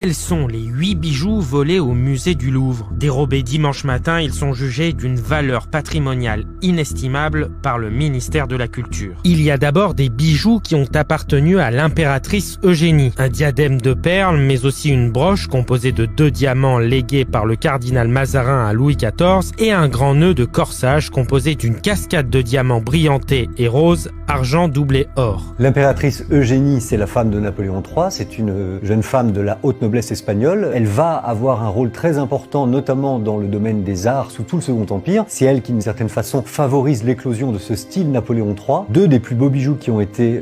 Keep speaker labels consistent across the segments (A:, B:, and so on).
A: Quels sont les 8 bijoux volés au musée du Louvre? Dérobés dimanche matin, ils sont jugés d'une valeur patrimoniale inestimable par le ministère de la Culture. Il y a d'abord des bijoux qui ont appartenu à l'impératrice Eugénie. Un diadème de perles, mais aussi une broche composée de 2 diamants légués par le cardinal Mazarin à Louis XIV et un grand nœud de corsage composé d'une cascade de diamants brillantés et roses, argent doublé or.
B: L'impératrice Eugénie, c'est la femme de Napoléon III, c'est une jeune femme de la haute noblesse espagnole. Elle va avoir un rôle très important, notamment dans le domaine des arts sous tout le Second Empire. C'est elle qui, d'une certaine façon, favorise l'éclosion de ce style Napoléon III. 2 des plus beaux bijoux qui ont été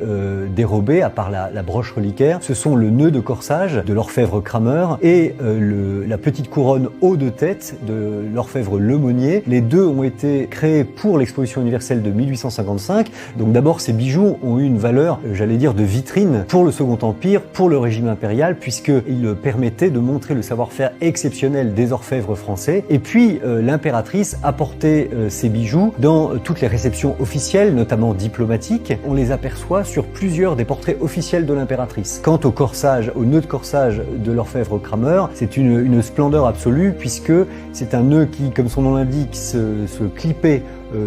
B: dérobés, à part la broche reliquaire, ce sont le nœud de corsage de l'orfèvre Cramer et la petite couronne haut de tête de l'orfèvre Lemonnier. Les 2 ont été créés pour l'exposition universelle de 1855. Donc d'abord, ces bijoux ont eu une valeur, j'allais dire, de vitrine pour le Second Empire, pour le régime impérial, puisqu'ils permettait de montrer le savoir-faire exceptionnel des orfèvres français. Et puis l'impératrice a porté ces bijoux dans toutes les réceptions officielles, notamment diplomatiques. On les aperçoit sur plusieurs des portraits officiels de l'impératrice. Quant au corsage, au nœud de corsage de l'orfèvre Cramer, c'est une splendeur absolue puisque c'est un nœud qui, comme son nom l'indique, se clippait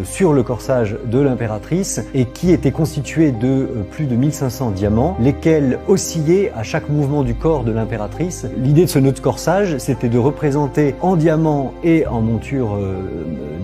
B: sur le corsage de l'impératrice et qui était constitué de plus de 1500 diamants, lesquels oscillaient à chaque mouvement du corps de l'impératrice. L'idée de ce nœud de corsage, c'était de représenter en diamant et en monture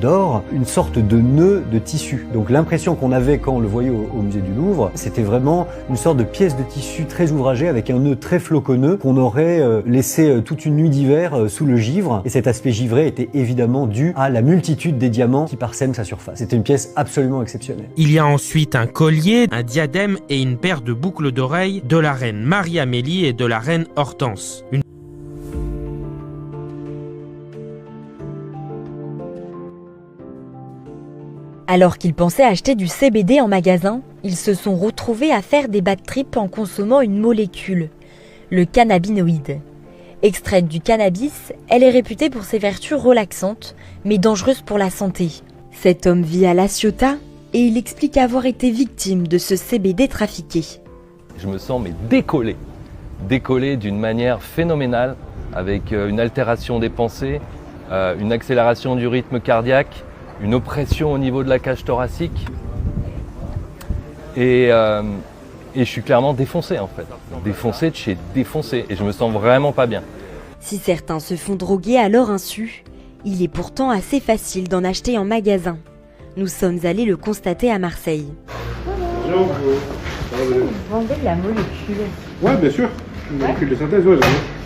B: d'or une sorte de nœud de tissu. Donc l'impression qu'on avait quand on le voyait au musée du Louvre, c'était vraiment une sorte de pièce de tissu très ouvragée avec un nœud très floconneux qu'on aurait laissé toute une nuit d'hiver sous le givre. Et cet aspect givré était évidemment dû à la multitude des diamants qui parsèment sa surface. C'était une pièce absolument exceptionnelle.
A: Il y a ensuite un collier, un diadème et une paire de boucles d'oreilles de la reine Marie-Amélie et de la reine Hortense.
C: Alors qu'ils pensaient acheter du CBD en magasin, ils se sont retrouvés à faire des bad trips en consommant une molécule, le cannabinoïde. Extraite du cannabis, elle est réputée pour ses vertus relaxantes, mais dangereuse pour la santé. Cet homme vit à La Ciotat et il explique avoir été victime de ce CBD trafiqué.
D: Je me sens décollé d'une manière phénoménale, avec une altération des pensées, une accélération du rythme cardiaque, une oppression au niveau de la cage thoracique. Et je suis clairement défoncé en fait. Défoncé de chez défoncé. Et je me sens vraiment pas bien.
C: Si certains se font droguer à leur insu, il est pourtant assez facile d'en acheter en magasin. Nous sommes allés le constater à Marseille.
E: Bonjour.
C: Vous vendez de la molécule?
E: Ouais, bien sûr. Une molécule de synthèse, ouais, j'en ai.